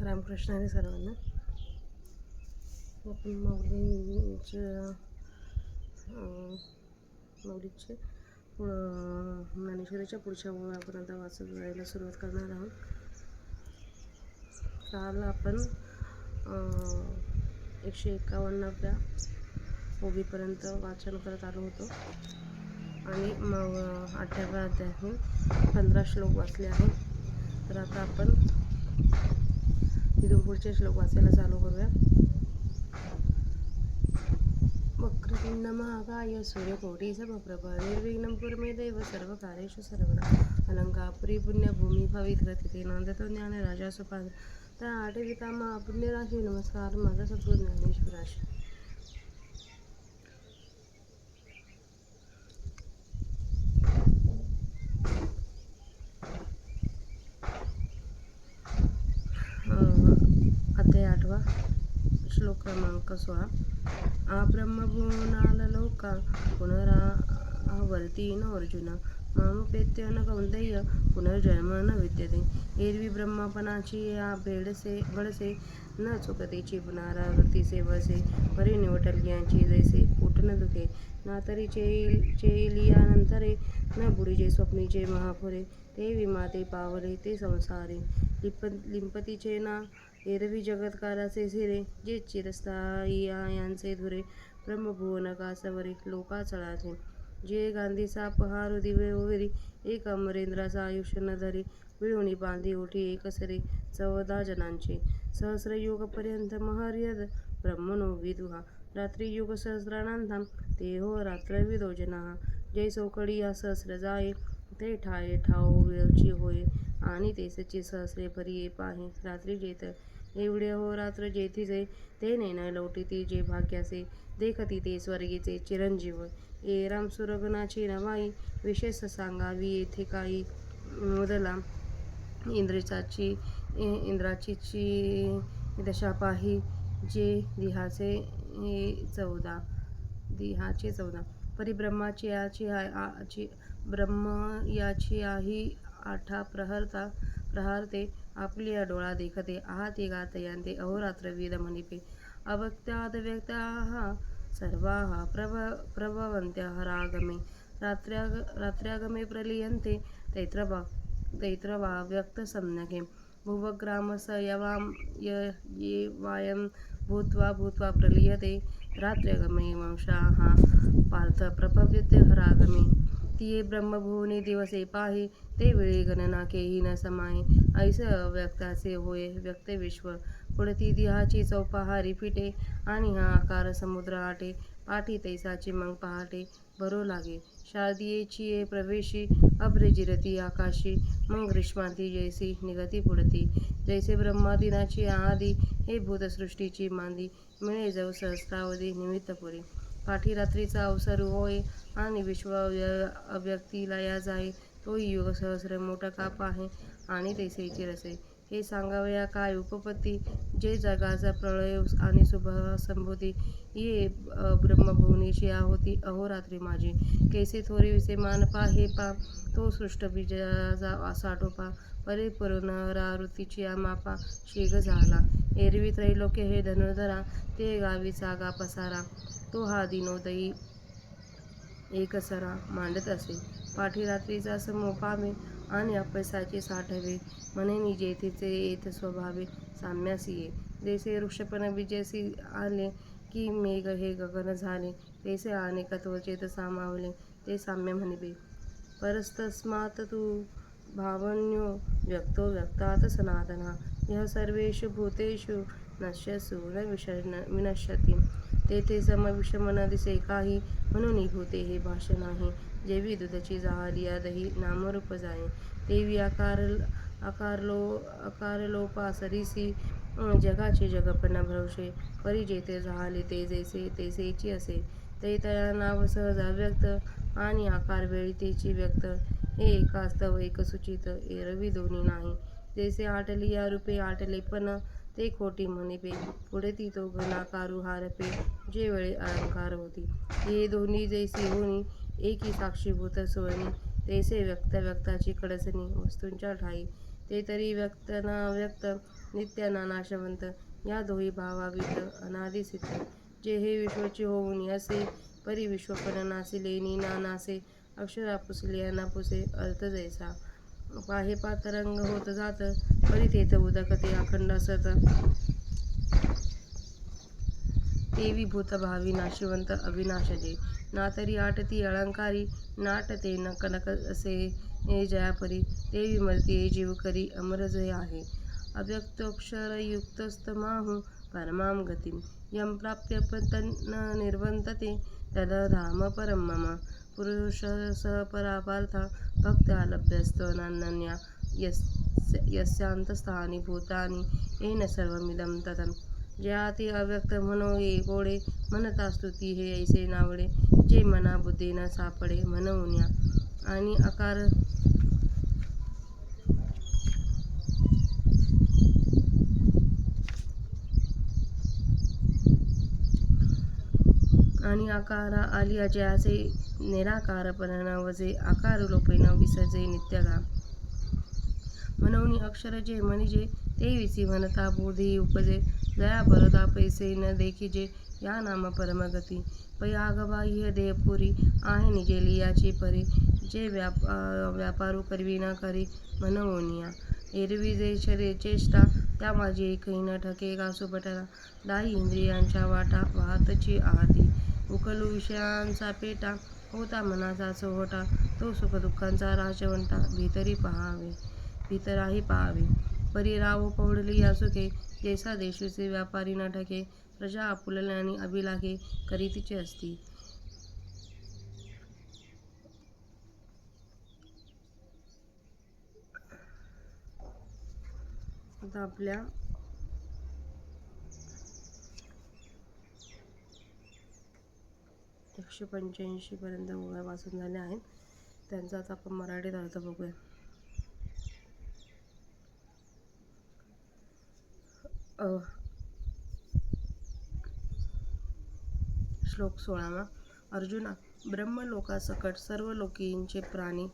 रामकृष्ण हरी सर्वांना. आपण माऊलीचे ज्ञानेश्वरीच्या पुढच्या ओव्या आपण आता वाचत जायला सुरुवात करणार आहोत. काल आपण 151व्या ओवीपर्यंत वाचन करत आलो होतो आणि 8व्या अध्यायातून 15 श्लोक वाचले आहेत. तर आता आपण तिथून पुढचे श्लोक वाचायला चालू करूया. वक्रतुंड महाकाय सूर्यकोटी समप्रभ निर्विघ्नं कुरु मे देव सर्वकार्येषु सर्वदा. अलंकापुरी पुण्यभूमी पवित्र तिथे नांदतो ज्ञान राजा सुपाद. त्या आठविता मा पुण्यराशी नमस्कार माझा सद्गुरू ज्ञानेश्वराशी. अध्याय 8 श्लोक क्रमांक 16. ब्रह्मभुवनालोका पुनरावर्ती न अर्जुन मामुपेत्य न कौंतेय पुनर्जन्म न विद्यते. एरवी ब्रह्मपणाची या बळसे न चुकतेची पुनरावृत्तीचे वळसे परी निवटलग्यांची जैसे पोट न दुखे ना तरी चेलियानंतरे न बुडीचे स्वप्नीचे महापुरे ते विमाते पावले ते संसारे लिंपतीचे ना एरवी जगत्काराचे सिरे जे चिरस्थायी यांचे धुरे ब्रह्मभुवन कासवरे लोका चळाचे जे गांधीचा पहारू दिवे ओविरी एक अमरेंद्राचा आयुष्य न धरी विळुणी बांधी ओठी एकसरे 14 जनांचे सहस्रयुगपर्यंत महर्यद ब्रह्मणो विदुहा रात्रियुग सहस्रानंताम ते हो रात्रविदो जनाः जय चौकडी या सहस्र जाये ते ठाये ठाओ विळची होय आणि तेसची सहस्रे परी पाहे रात्री जेत एवढे हो रात्र जेथिचे ते नेन लौटिती जे भाग्याचे देखती ते स्वर्गीचे चिरंजीव. ए राम सुरगणाची नवाई विशेष सांगावी येथे काही मोदला इंद्राची दशा पाही जे दिहाचे 14 परिब्रह्माची याची आही 8 प्रहरते आपली डोळा देखते आहाती गातयांते अहोरात्रविद म्हणिपे अव्यक्त्याद व्यक्ताः सर्वाः प्रभवन्त्यः रागमे रात्र्यागमे प्रलीयन्ते तैत्रवा व्यक्तसम्यके भुवग्रामस येवायं भूत्वा प्रलीयते रात्र्यागमे वंशाः पार्थ प्रपव्यते रागमे. तिये ब्रह्मभुवने दिवसे पाहे ते वेळी गणना केही न समाये ऐस अव्यक्ताचे होय व्यक्त विश्व पुढती दिहाची चौपाहारी फिटे आणि हा आकार समुद्र आटे पाठी तैसाची मग पहाटे भरो लागे शारदीयेची ये प्रवेशी अभ्रजिरती आकाशी मग ग्रीष्मांती जैसी निगती पुढती जैसे ब्रह्मादिनाची आदी हे भूतसृष्टीची मांदी मिळे जाऊ सहस्रावधी निमित्तपुरी पाठी रात्रीचा अवसरू होय आणि विश्व अव्यक्तीला या जाई तोही युग सहस्र मोठा काप आहे आणि तैसे चिरसे. हे सांगावया काय उपपत्ती जे जगाचा प्रलय आणि संभूती ये ब्रह्मभुवनीची आहोती अहोरात्री माझी कैसे थोरी विसे मान पा हे पा तो सृष्ट बीजाचा साठोपा परे पुनरावृत्तीची मापा शीघ झाला. एरवी त्रैलोक्य हे धनुर्धरा ते गावीचा गा पसारा तो हा दिनोदयी एकसरा मांडत असे पाठी रात्रीचा समोपावे आणि अभ्यासाचे साठवे म्हणेनी जेथेचे येत स्वभावे साम्यासी ये जैसे वृक्षपण बीजेसी आले की मेघ हे गगन झाले तैसे अनेकत्वचेत सामावले ते साम्य म्हणिबे. परस्तस्मात् तू भावन्यो व्यक्तो व्यक्तात् सनातनः यः सर्वेषु भूतेषु नश्यसु न विनश्यति. तेथे समविषम न दिसे काही म्हणून भूते हे भाष्य नाही जेवी दुधाची जाहलिया दही नामरूप जाये तेवी आकारलोपा सरीसी जगाचे जगपण भ्रवशे परी जेथे झाले ते जैसे तैसेची असे तया नाव सहज अव्यक्त आणि आकार वेळी तेची व्यक्त हे एकास्तव एकसुचित एरवी दोन्ही नाही जैसे आटलिया रूपे आटले पण ते खोटी म्हणिपे पुढे ती तो घनाकारू हारपे जे वेळी अलंकार होती हे दोन्ही जैसी होणी एकी साक्षीभूत सोयणी तैसे व्यक्ताची कडसणी वस्तूंच्या ठाई ते तरी व्यक्त ना व्यक्त, नित्य ना नाशवंत, या दोही भावावित अनादिसित. जे हे विश्वचे होऊन असे, परी विश्वपण नासिले ना नासे, अक्षरा पुसले ना पुसे, अर्थ जैसा. पाहे पातरंग होत जात, परी तेथ उदक ते अखंड असत. ते विभूत भावी नाशिवंत अविनाशजे, ना तरी आटती अलंकारी, नाटते न कनक असे जयापरी. ते विमलते जीव करी, अमर जे आहे. अव्यक्तोक्षरयुक्तस्तमाहु परमां गतिं, यं प्राप्य तन्न निर्वन्तते, तद धाम परं मम. पुरुषः परापार्था, भक्त्या लभ्यस्त्वनन्या, यस्यांतस्थानि भूतानि, येन सर्वमिदं ततं. ज्या ते अव्यक्त म्हणो ये गोडे, म्हणता स्तुती हे ऐसे नावडे, जे मना बुद्धे न सापडे म्हणून्या. आणि आकारा आली ज्यासे, निराकारपण न वजे, आकार लोपे न विसर्जे नित्यगा. म्हणून अक्षर जे म्हणजे, ते विसी म्हणता बोधी उपजे, जया बरता पैसे न देखिजे, या नाम परमगती. पयाग बाह्य देहपुरी, आहे निजे लियाची परी, जे व्यापारू करवी न करी म्हणूनिया. एरवी जे चेष्टा, त्या माझी एकही न ठके का सुपटला, दाही इंद्रियांच्या वाटा वाहतची आहाती. उकलू विषयांचा पेटा, होता मनाचा चोहोटा, तो सुख दुःखांचा राजवंटा, भीतराही पाहावे. परी राव पौडली या सुखे, जैसा देशूचे व्यापारी न ठके, प्रजा आपुल्यानी अभिलाखे, करी तिचे असती. आता आपल्या एकशे 85 पर्यंत ओव्या वाचून झाल्या आहेत. त्यांचा आता आपण मराठीत अर्थ बघूया. श्लोक 16. अर्जुना, ब्रह्मलोकासकट सर्व लोकींचे प्राणी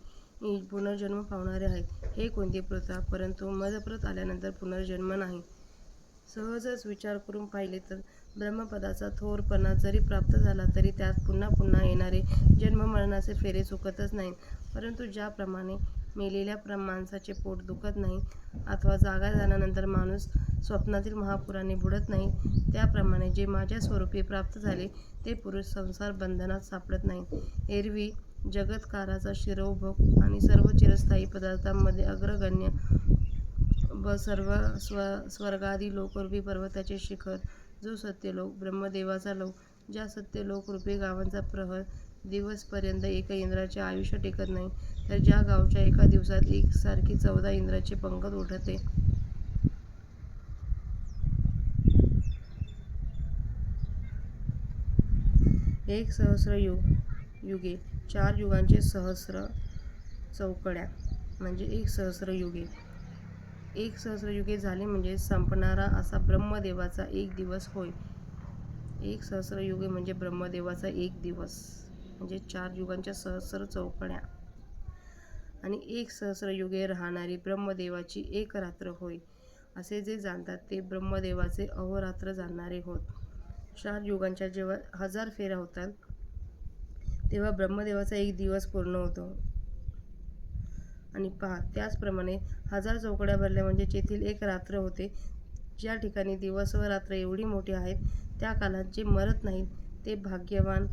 पुनर्जन्म पावणारे आहेत. हे कोणती प्रथा, परंतु मदप्रत आल्यानंतर पुनर्जन्म नाही. सहजच विचार करून पाहिले तर ब्रह्मपदाचा थोरपणा जरी प्राप्त झाला तरी त्यात पुन्हा पुन्हा येणारे जन्म मरणाचे फेरे चुकतच नाहीत. परंतु ज्याप्रमाणे मेलेल्या माणसाचे पोट दुखत नाही, अथवा जागा झाल्यानंतर माणूस स्वप्नातील महापुराने बुडत नाही, त्याप्रमाणे जे माझ्या स्वरूपी प्राप्त झाले ते पुरुष संसार बंधनात सापडत नाहीत. एरवी जगत्काराचा शिरोभोग आणि सर्व चिरस्थायी पदार्थांमध्ये अग्रगण्य व सर्व स्वर्गादी लोकरूपी पर्वताचे शिखर जो सत्यलोक, ब्रह्मदेवाचा लोक, ज्या सत्यलोक रूपी गावांचा प्रहर दिवसपर्यंत एका इंद्राचे आयुष्य टिकत नाही, तर ज्या गावच्या एका दिवसात एकसारखी 14 इंद्राची पंगत उठते. एक सहस्र युगे, 4 युगांचे सहस्र चौकड्या म्हणजे 1 सहस्र युगे. 1 सहस्र युगे झाले म्हणजे संपणारा असा ब्रह्मदेवाचा एक दिवस होय. 1 सहस्र युगे म्हणजे ब्रह्मदेवाचा एक दिवस म्हणजे 4 युगांच्या सहस्र चौकड्या. आणि 1 सहस्र युगे राहणारी ब्रह्मदेवाची एक रात्र होय. असे जे जाणतात ते ब्रह्मदेवाचे अहोरात्र जाणणारे होत. 4 युगांच्या जेव्हा 1000 फेऱ्या होतात, तेव्हा ब्रह्मदेवाचा एक दिवस पूर्ण होतो. आणि पहा, त्याचप्रमाणे 1000 चौकड्या भरल्या म्हणजे तेथील एक रात्र होते. ज्या ठिकाणी दिवस व रात्र एवढी मोठी आहेत, त्या कालात जे मरत नाहीत ते भाग्यवान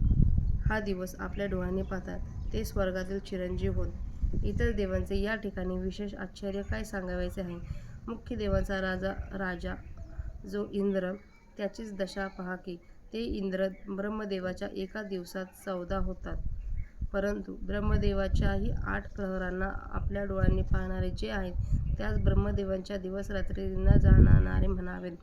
हा दिवस आपल्या डोळ्यांनी पाहतात. ते स्वर्गातील चिरंजीव होत. इतर देवांचे या ठिकाणी विशेष आश्चर्य काय सांगावयाचे आहे. मुख्य देवांचा राजा जो इंद्र, त्याचीच दशा पहा की ते इंद्र ब्रह्मदेवाच्या एका दिवसात 14 होतात. परंतु ब्रह्मदेवाच्याही 8 प्रहरांना आपल्या डोळ्यांनी पाहणारे जे आहेत, त्यास ब्रह्मदेवांच्या दिवसरात्री न जाणणारे म्हणावेत.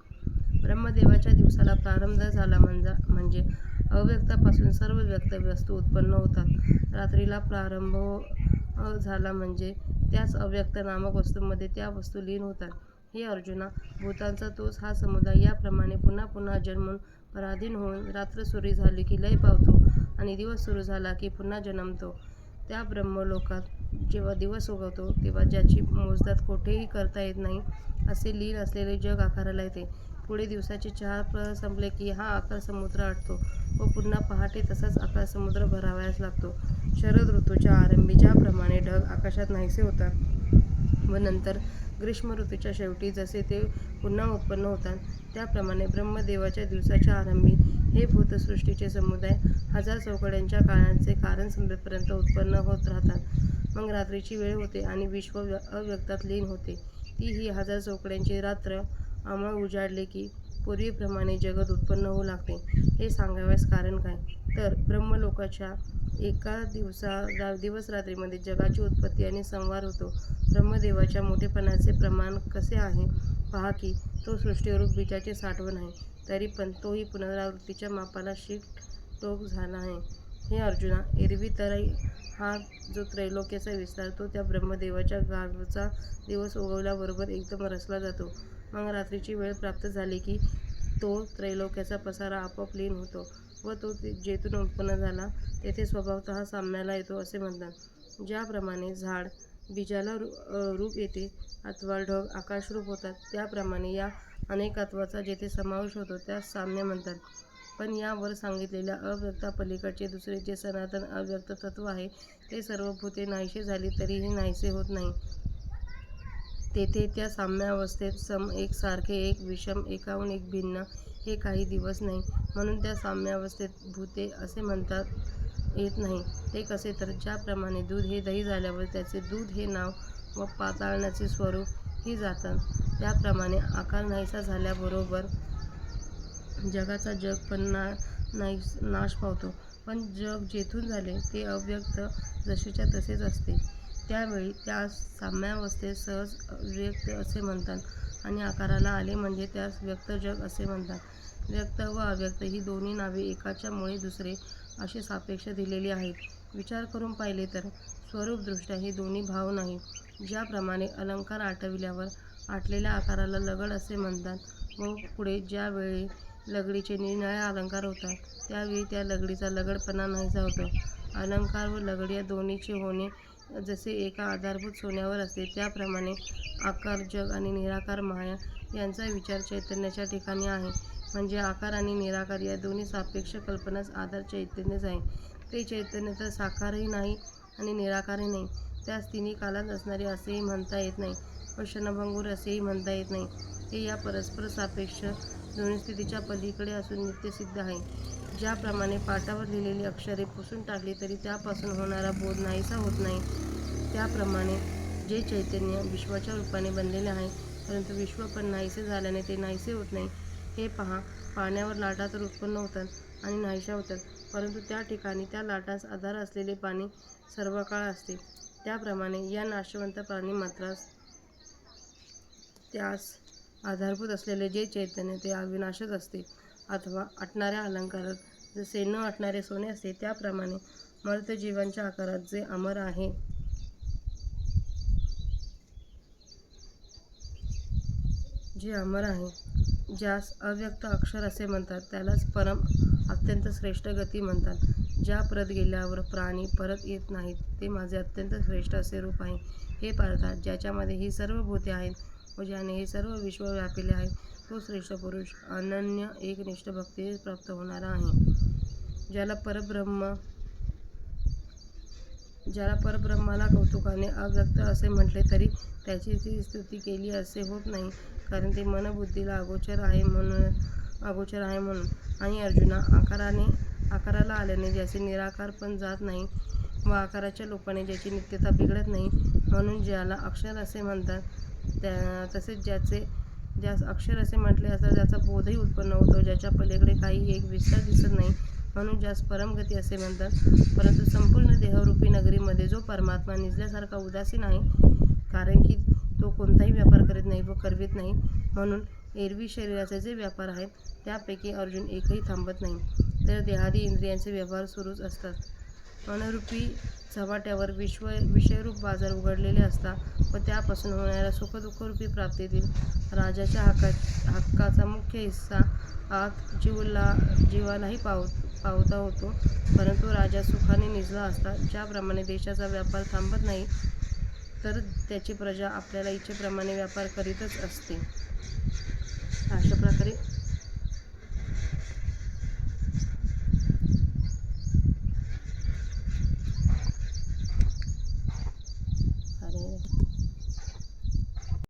ब्रह्मदेवाच्या दिवसाला प्रारंभ झाला म्हणजे अव्यक्तापासून सर्व व्यक्त वस्तू उत्पन्न होतात. रात्रीला प्रारंभ झाला म्हणजे त्याच अव्यक्त नामक वस्तूमध्ये त्या वस्तू लीन होतात. हे अर्जुना, भूतांचा तोच हा समुदाय याप्रमाणे पुन्हा पुन्हा जन्मून पराधीन होऊन रात्र सुरू झाली की लय पावतो आणि दिवस सुरू झाला की पुन्हा जन्मतो. त्या ब्रह्मलोकात जेव्हा दिवस उगवतो तेव्हा ज्याची मोजदाद कोठेही करता येत नाही असे लीन असलेले जग आकाराला येते. पुढे दिवसाचे 4 प्रहर संपले की हा आकार समुद्र आटतो व पुन्हा पहाटे तसाच आकार समुद्र भरावयास लागतो. शरद ऋतूच्या आरंभी ज्याप्रमाणे ढग आकाशात नाहीसे होतात व नंतर ग्रीष्म ऋतूच्या शेवटी जसे ते पुन्हा उत्पन्न होतात, त्याप्रमाणे ब्रह्मदेवाच्या दिवसाच्या आरंभी हे भूतसृष्टीचे समुदाय 1000 चौकड्यांच्या काळाचे कारण संपेपर्यंत उत्पन्न होत राहतात. मग रात्रीची वेळ होते आणि विश्व अव्यक्तात लीन होते. ती ही 1000 चौकड्यांची रात्र अंमळ उजाडले की पूर्वीप्रमाणे जगत उत्पन्न होऊ लागते. हे सांगावयास कारण काय? तर ब्रह्मलोकाच्या एका दिवस रात्रीमध्ये जगाची उत्पत्ती आणि संहार होतो. ब्रह्मदेवाच्या मोठेपणाचे प्रमाण कसे आहे पहा की तो सृष्टीरूप बीजाचे साठवण आहे, तरी पण तोही पुनरावृत्तीच्या मापाला शीट-टोक झाला आहे. हे अर्जुना, एरवी तरी हा जो त्रैलोक्याचा विस्तार तो त्या ब्रह्मदेवाच्या गावचा दिवस उगवल्याबरोबर एकदम रचला जातो. मग रात्रीची वेळ प्राप्त झाली की तो त्रैलोक्याचा पसारा आपोआप लीन होतो व तो जेथून उत्पन्न झाला तेथे स्वभावतः साम्याला येतो असे म्हणतात. ज्याप्रमाणे झाड बीजाला रूप येते अथवा ढग आकाशरूप होतात, त्याप्रमाणे या अनेकत्वाचा जेथे समावेश होतो त्यास साम्य म्हणतात. पण या वर सांगितलेल्या अव्यक्तापलीकडचे दुसरे जे सनातन अव्यक्त तत्व आहे ते सर्व भूते नाहीसे झाली तरीही नाहीसे होत नाही. तेथे त्या साम्यावस्थेत सम, एक सारखे, एक विषम, एकाहून एक भिन्न हे काही दिवस नाही. म्हणून त्या साम्यावस्थेत भूते असे म्हणता येत नाही. ते कसे तर ज्याप्रमाणे दूध हे दही झाल्यावर त्याचे दूध हे नाव व पाताळण्याचे स्वरूप ही जातात, त्याप्रमाणे आकार नाहीसा झाल्याबरोबर जगाचा जग पण नाश पावतो. पण जग जेथून झाले ते अव्यक्त जसेच्या तसेच असते. त्यावेळी त्यास साम्यावस्थेत सहज व्यक्त असे म्हणतात आणि आकाराला आले म्हणजे त्यास व्यक्त जग असे म्हणतात. व्यक्त व अव्यक्त ही दोन्ही नावे एकाच्या मुळे दुसरे अशी सापेक्ष दिलेली आहेत. विचार करून पाहिले तर स्वरूपदृष्ट्या हे दोन्ही भाव नाही. ज्याप्रमाणे अलंकार आटविल्यावर आटलेल्या आकाराला लगड असे म्हणतात व पुढे ज्यावेळी लगडीचे निरनिराळे अलंकार होतात त्यावेळी त्या लगडीचा लगडपणा नाहीसा होतो. अलंकार व लगड या दोन्हीचे होणे जसे एका आधारभूत सोन्यावर असते, त्याप्रमाणे आकार जग आणि निराकार माया यांचा विचार चैतन्याच्या ठिकाणी आहे. म्हणजे आकार आणि निराकार या दोन्ही सापेक्ष कल्पनाच आधार चैतन्यच आहे. ते चैतन्य तर साकारही नाही आणि निराकारही नाही. त्यास तिन्ही कालात असणारे असेही म्हणता येत नाही व क्षणभंगूर असेही म्हणता येत नाही. ते या परस्पर सापेक्ष दोन्ही स्थितीच्या पलीकडे असून नित्यसिद्ध आहे. ज्याप्रमाणे पाटावर लिहिलेली अक्षरे पुसून टाकली तरी त्यापासून होणारा बोध नाहीसा होत नाही, त्याप्रमाणे जे चैतन्य विश्वाच्या रूपाने बनलेले आहे, परंतु विश्व पण नाहीसे झाल्याने ते नाहीसे होत नाही. हे पहा, पाण्यावर लाटा तर उत्पन्न होतात आणि नाहीशा होतात, परंतु त्या ठिकाणी त्या लाटांस आधार असलेले पाणी सर्वकाळ असते. त्याप्रमाणे या नाशवंत प्राणिमात्रास त्यास आधारभूत असलेले जे चैतन्य ते अविनाशच असते. अथवा आटणाऱ्या अलंकारात जसे न आटणारे सोने असते, त्याप्रमाणे मर्त्यजीवांच्या आकारात जे अमर आहे ज्यास अव्यक्त अक्षर असे म्हणतात, त्यालाच परम अत्यंत श्रेष्ठ गती म्हणतात. ज्या परत गेल्यावर प्राणी परत येत नाहीत ते माझे अत्यंत श्रेष्ठ असे रूप आहे. हे पार्था, ज्याच्यामध्ये ही सर्व भूते आहेत व ज्याने हे सर्व विश्व व्यापिले आहे, तो श्रेष्ठ पुरुष अनन्य एकनिष्ठ भक्तीने प्राप्त होणारा आहे. ज्याला परब्रह्माला कौतुकाने अव्यक्त असे म्हटले तरी त्याची ती स्तुती केली असे होत नाही, कारण ते मनबुद्धीला अगोचर आहे म्हणून. आणि अर्जुना, आकाराला आल्याने ज्याचे निराकार पण जात नाही व आकाराच्या लोपाने ज्याची नित्यता बिघडत नाही, म्हणून ज्याला अक्षर असे म्हणतात, तसेच ज्यास अक्षर असे म्हटले असता त्याचा बोधही उत्पन्न होतो, ज्याच्या पलीकडे काही एक विस्तार दिसत नाही, म्हणून ज्यास परमगती असे म्हणतात. परंतु संपूर्ण देहरूपी नगरीमध्ये जो परमात्मा निजल्यासारखा उदासीन आहे, कारण की तो कोणताही व्यापार करीत नाही व करवित नाही, म्हणून एरवी शरीराचे जे व्यापार आहेत त्यापैकी अर्जुन एकही थांबत नाही, तर देहादी इंद्रियांचे व्यवहार सुरूच असतात. मनरूपी चव्हाट्यावर विषयरूप बाजार उघडलेले असतात व त्यापासून होणाऱ्या सुखदुःखरूपी प्राप्तीतील राजाच्या हक्काचा मुख्य हिस्सा आत जीवालाही पावता होतो. परंतु राजा सुखाने निजला असता. ज्याप्रमाणे देशाचा व्यापार थांबत नाही, तर त्याची प्रजा आपल्या इच्छेप्रमाणे व्यापार करीतच असते. अशा प्रकारे